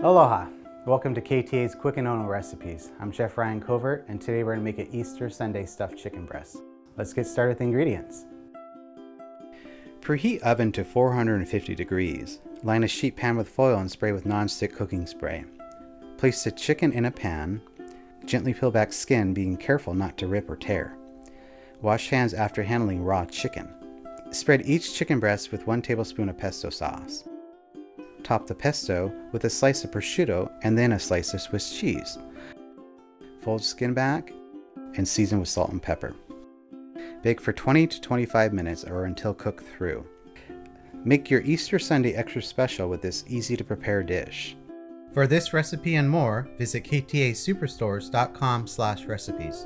Aloha! Welcome to KTA's Quick and Ono Recipes. I'm Chef Ryan Covert, and today we're going to make an Easter Sunday stuffed chicken breast. Let's get started with the ingredients. Preheat oven to 450 degrees. Line a sheet pan with foil and spray with non-stick cooking spray. Place the chicken in a pan. Gently peel back skin, being careful not to rip or tear. Wash hands after handling raw chicken. Spread each chicken breast with 1 tablespoon of pesto sauce. Top the pesto with a slice of prosciutto and then a slice of Swiss cheese. Fold skin back and season with salt and pepper. Bake for 20 to 25 minutes or until cooked through. Make your Easter Sunday extra special with this easy to prepare dish. For this recipe and more, visit ktasuperstores.com/recipes.